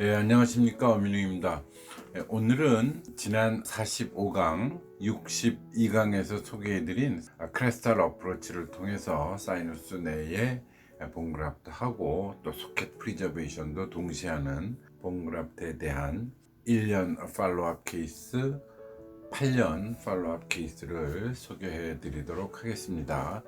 안녕하십니까, 어민웅입니다. 오늘은 지난 45강, 62강에서 소개해드린 크레스탈 어프로치를 통해서 사이누스 내에 본그래프트하고 또 소켓 프리저베이션도 동시에 하는 본그래프트에 대한 1년 팔로우업 케이스, 8년 팔로우업 케이스를 소개해 드리도록 하겠습니다.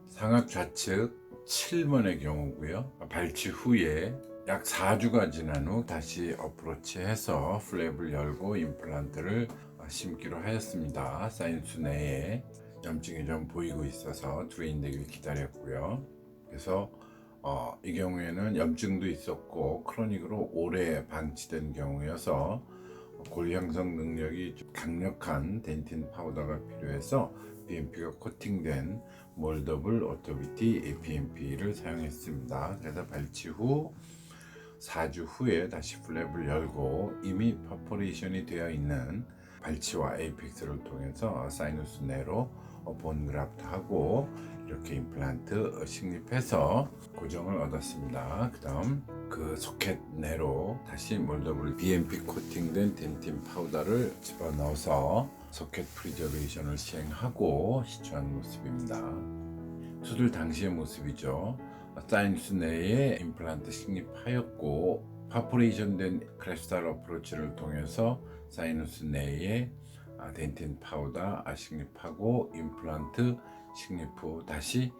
상압 좌측 7번의 경우고요. 발치 후에 약 4주가 지난 후 다시 어프로치해서 플랩을 열고 임플란트를 심기로 하였습니다. 사이누스 내에 염증이 좀 보이고 있어서 드레인되길 기다렸고요. 그래서 이 경우에는 염증도 있었고 크로닉으로 오래 방치된 경우여서 골 형성 능력이 좀 강력한 덴틴 파우더가 필요해서 BMP가 코팅된 몰더블 오토비티 BMP를 사용했습니다. 그래서 발치 후 4주 후에 다시 플랩을 열고 이미 퍼포레이션이 되어 있는 발치와 에이펙스를 통해서 사이누스 내로 본그래프트하고 이렇게 임플란트 식립해서 고정을 얻었습니다. 그 다음 그 소켓 내로 다시 몰더블 BMP 코팅된 덴틴 파우더를 집어넣어서 소켓 프리저베이션을 시행하고 시추한 모습입니다. 수술 당시의 모습이죠. 사이누스 내에 임플란트 식립하였고 파포레이션 된 크레스탈 어프로치를 통해서 사이누스 내에 덴틴 파우더 식립하고 임플란트 식립 후 다시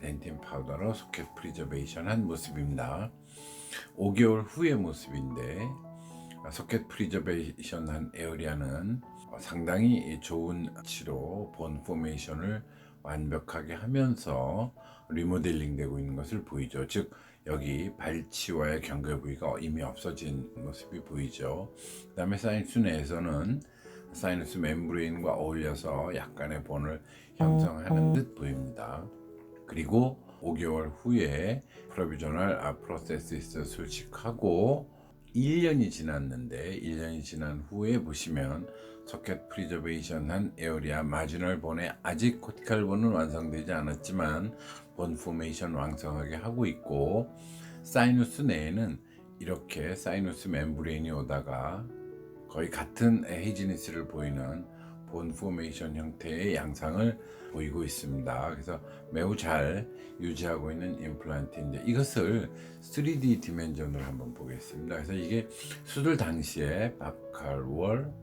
덴틴 파우더로 소켓 프리저베이션 한 모습입니다. 5개월 후의 모습인데 소켓 프리저베이션 한 에어리아는 상당히 좋은 치로 본 포메이션을 완벽하게 하면서 리모델링 되고 있는 것을 보이죠. 즉 여기 발치와의 경계 부위가 이미 없어진 모습이 보이죠. 그 다음에 사이누스 내에서는 사이누스 멤브레인과 어울려서 약간의 본을 형성하는 듯 보입니다. 그리고 5개월 후에 프로비저널 프로세시스 수식하고 1년이 지났는데 1년이 지난 후에 보시면 소켓 프리저베이션 한 에어리아 마지널 본에 아직 코티칼 본은 완성되지 않았지만 본 포메이션 왕성하게 하고 있고 사이누스 내에는 이렇게 사이누스 멤브레인이 오다가 거의 같은 헤이지니스를 보이는 본 포메이션 형태의 양상을 보이고 있습니다. 그래서 매우 잘 유지하고 있는 임플란트인데 이것을 3D 디멘전으로 한번 보겠습니다. 그래서 이게 수술 당시에 바칼 월,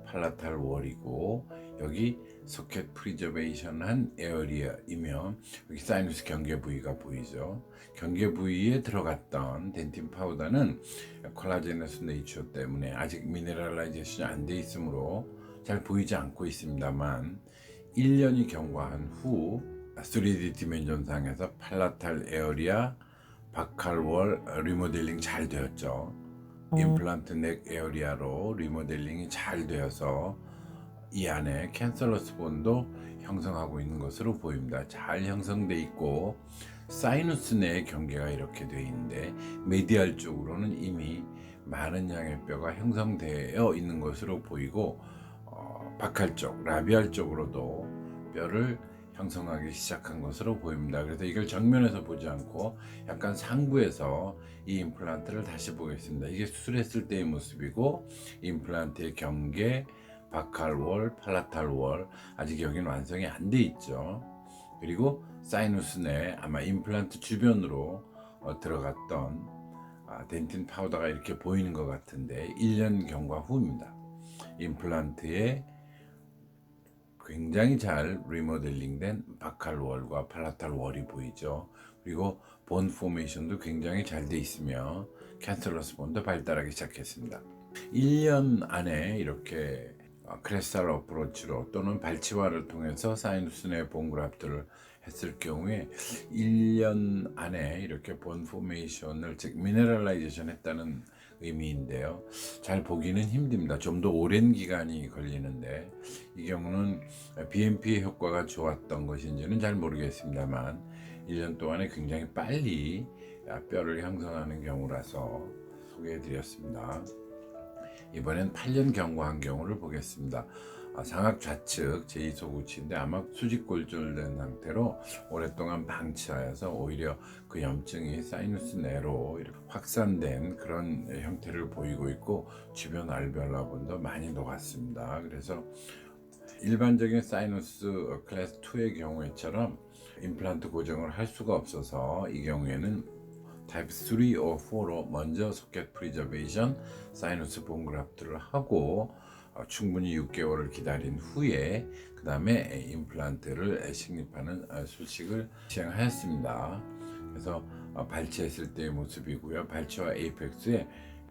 팔라탈 월이고 여기 소켓 프리저베이션 한 에어리아이며 여기 사이누스 경계 부위가 보이죠. 경계 부위에 들어갔던 덴틴 파우더는 콜라제너스 네이처 때문에 아직 미네랄라이제이션이 안 돼 있으므로 잘 보이지 않고 있습니다만 1년이 경과한 후 3D 디멘전상에서 팔라탈 에어리아, 바칼월 리모델링 잘 되었죠. 임플란트 넥 에어리아로 리모델링이 잘 되어서 이 안에 캔슬러스 본도 형성하고 있는 것으로 보입니다. 잘 형성돼 있고 사이누스 내의 경계가 이렇게 되어 있는데 메디알 쪽으로는 이미 많은 양의 뼈가 형성되어 있는 것으로 보이고 바칼 쪽, 라비알 쪽으로도 뼈를 형성하기 시작한 것으로 보입니다. 그래서 이걸 정면에서 보지 않고 약간 상부에서 이 임플란트를 다시 보겠습니다. 이게 수술했을 때의 모습이고 임플란트의 경계, 바칼월, 팔라탈월 아직 여기는 완성이 안 돼 있죠. 그리고 사이누스 내 아마 임플란트 주변으로 들어갔던 덴틴 파우더가 이렇게 보이는 것 같은데 1년 경과 후입니다. 임플란트에 굉장히 잘 리모델링된 바칼월과 팔라탈월이 보이죠. 그리고 본 포메이션도 굉장히 잘 돼 있으며 캔슬러스 본도 발달하기 시작했습니다. 1년 안에 이렇게 크레스탈 어프로치로 또는 발치화를 통해서 사이누스 내 본그래프트를 했을 경우에 1년 안에 이렇게 본 포메이션을 즉 미네랄라이제이션 했다는 의미인데요. 잘 보기는 힘듭니다. 좀 더 오랜 기간이 걸리는데 이 경우는 BMP의 효과가 좋았던 것인지는 잘 모르겠습니다만 1년 동안에 굉장히 빨리 뼈를 형성하는 경우라서 소개해 드렸습니다. 이번엔 8년 경과한 경우를 보겠습니다. 상악 좌측 제2소구치인데 아마 수직골절된 상태로 오랫동안 방치하여서 오히려 그 염증이 사이누스 내로 이렇게 확산된 그런 형태를 보이고 있고 주변 알베올라본도 많이 녹았습니다. 그래서 일반적인 사이누스 클래스 2의 경우에처럼 임플란트 고정을 할 수가 없어서 이 경우에는 타입 3 or 4로 먼저 소켓 프리저베이션 사이누스 본 그래프트를 하고 충분히 6개월을 기다린 후에 그 다음에 임플란트를 식립하는 수식을 시행하였습니다. 그래서 발치했을 때의 모습이고요. 발치와 에이펙스에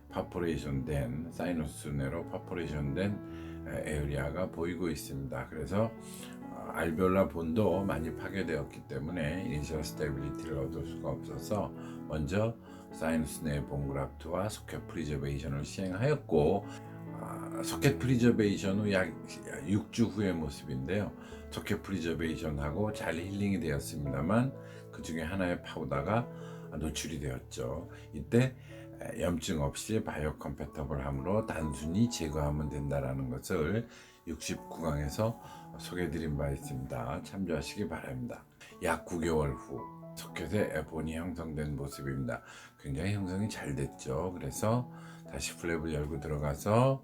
파포레이션 된 사이누스 내로 파포레이션 된 에어리아가 보이고 있습니다. 그래서 알베올라 본도 많이 파괴되었기 때문에 이니셜 스테빌리티를 얻을 수가 없어서 먼저 사이누스 내 본 그래프트와 소켓 프리저베이션을 시행하였고 소켓 프리저베이션 후 약 6주 후의 모습인데요. 소켓 프리저베이션하고 잘 힐링이 되었습니다만 그 중에 하나의 파우더가 노출이 되었죠. 이때 염증 없이 바이오 컴패터블함으로 단순히 제거하면 된다는 것을 69강에서 소개해드린 바 있습니다. 참조하시기 바랍니다. 약 9개월 후 소켓에 본이 형성된 모습입니다. 굉장히 형성이 잘 됐죠. 그래서 다시 플랩을 열고 들어가서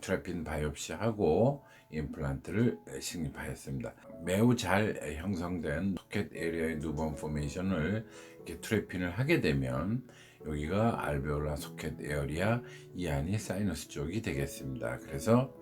트래핀 바이옵시하고 임플란트를 식립하였습니다. 매우 잘 형성된 소켓 에리어의 누번 포메이션을 이렇게 트래핀을 하게 되면 여기가 알베올라 소켓 에어리아, 이 안이 사이너스 쪽이 되겠습니다. 그래서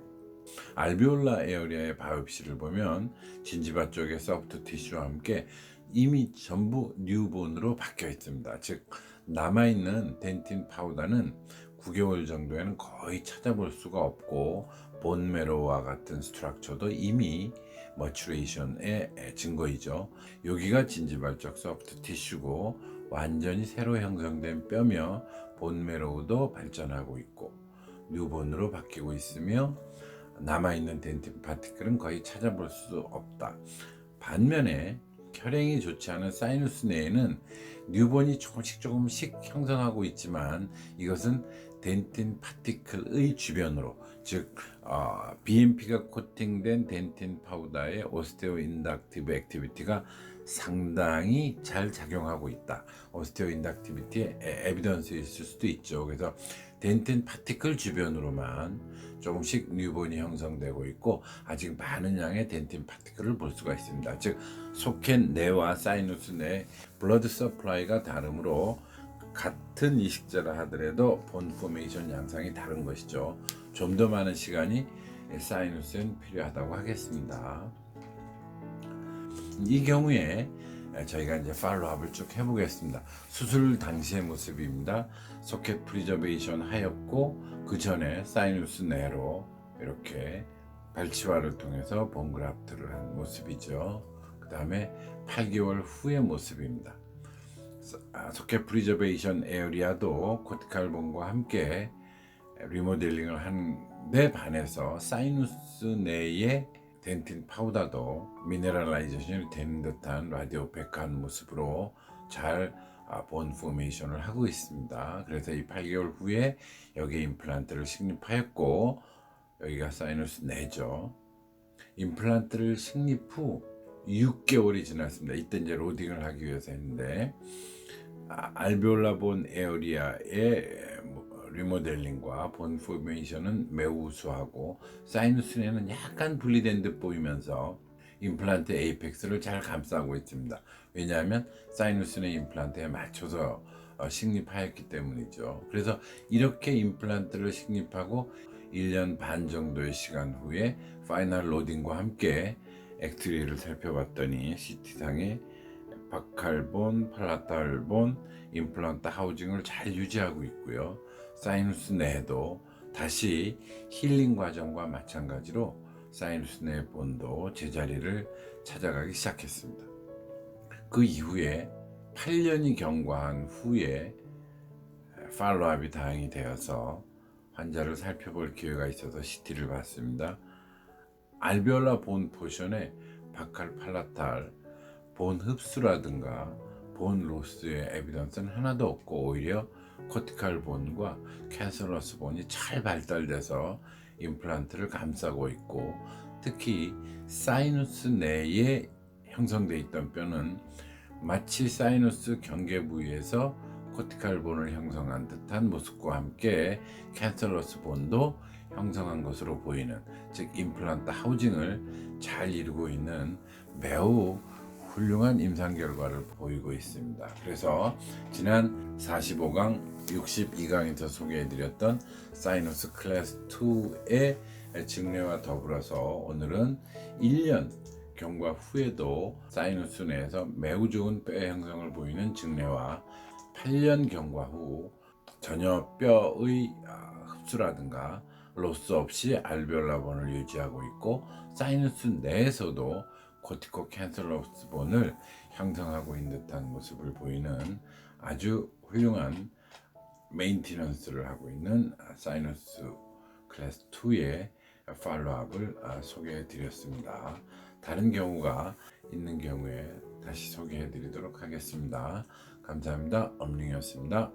알베올라 에어리아의 바이옵시를 보면 진지바 쪽의 소프트 티슈와 함께 이미 전부 뉴본으로 바뀌어 있습니다. 즉 남아있는 덴틴 파우더는 9개월 정도에는 거의 찾아볼 수가 없고 본메로와 같은 스트럭처도 이미 머추레이션의 증거이죠. 여기가 진지발적 소프트 티슈고 완전히 새로 형성된 뼈며 본메로우도 발전하고 있고 뉴본으로 바뀌고 있으며 남아있는 덴틴 파티클은 거의 찾아볼 수 없다. 반면에 혈행이 좋지 않은 사이누스 내에는 뉴본이 조금씩 형성하고 있지만 이것은 덴틴 파티클의 주변으로, 즉 BMP가 코팅된 덴틴 파우더의 오스테오 인덕티브 액티비티가 상당히 잘 작용하고 있다. 오스테오 인덕티비티의 에비던스일 수도 있죠. 그래서 덴틴 파티클 주변으로만 조금씩 뉴본이 형성되고 있고 아직 많은 양의 덴틴 파티클을 볼 수가 있습니다. 즉 소켓 내와 사이누스 내 블러드 서플라이가 다르므로 같은 이식자라 하더라도 본 포메이션 양상이 다른 것이죠. 좀 더 많은 시간이 사이누스엔 필요하다고 하겠습니다. 이 경우에 저희가 이제 팔로우업을 쭉 해보겠습니다. 수술 당시의 모습입니다. 소켓 프리저베이션 하였고 그 전에 사이누스 내로 이렇게 발치화를 통해서 본 그래프트를 한 모습이죠. 그 다음에 8개월 후의 모습입니다. 소켓 프리저베이션 에어리아도 코티칼 본과 함께 리모델링을 하는데 반해서 사이누스 내의 덴틴 파우더도 미네랄라이제이션이 되는 듯한 라디오페크한 모습으로 잘 본 포메이션을 하고 있습니다. 그래서 이 8개월 후에 여기에 임플란트를 식립하였고 여기가 사이누스 내죠. 임플란트를 식립 후 6개월이 지났습니다. 이때 이제 로딩을 하기 위해서 했는데 알베올라 본 에어리아의 리모델링과 본 포메이션은 매우 우수하고 사이누스에는 약간 분리된 듯 보이면서 임플란트 에이펙스를 잘 감싸고 있습니다. 왜냐하면 사이누스의 임플란트에 맞춰서 식립하였기 때문이죠. 그래서 이렇게 임플란트를 식립하고 1년 반 정도의 시간 후에 파이널 로딩과 함께 엑스레이를 살펴봤더니 CT상에 바칼본, 팔라탈본, 임플란트 하우징을 잘 유지하고 있고요. 사이누스 내도 다시 힐링 과정과 마찬가지로 사이누스 내 본도 제자리를 찾아가기 시작했습니다. 그 이후에 8년이 경과한 후에 팔로우업이 다행히 되어서 환자를 살펴볼 기회가 있어서 CT를 봤습니다. 알베올라 본 포션에 바칼 팔라탈 본 흡수라든가 본 로스의 에비던스는 하나도 없고 오히려 코티칼 본과 캔슬러스 본이 잘 발달돼서 임플란트를 감싸고 있고, 특히 사이누스 내에 형성되어 있던 뼈는 마치 사이누스 경계 부위에서 코티칼 본을 형성한 듯한 모습과 함께 캔슬러스 본도 형성한 것으로 보이는, 즉 임플란트 하우징을 잘 이루고 있는 매우 훌륭한 임상 결과를 보이고 있습니다. 그래서 지난 45강, 62강에서 소개해드렸던 사이누스 클래스 2의 증례와 더불어서 오늘은 1년 경과 후에도 사이누스 내에서 매우 좋은 뼈 형성을 보이는 증례와 8년 경과 후 전혀 뼈의 흡수라든가 로스 없이 알베올라 본을 유지하고 있고, 사이누스 내에서도 코티코 캔슬러스 본을 형성하고 있는 듯한 모습을 보이는 아주 훌륭한 메인티넌스를 하고 있는 사이누스 클래스 2의 팔로우업을 소개해 드렸습니다. 다른 경우가 있는 경우에 다시 소개해 드리도록 하겠습니다. 감사합니다. 엄링이었습니다.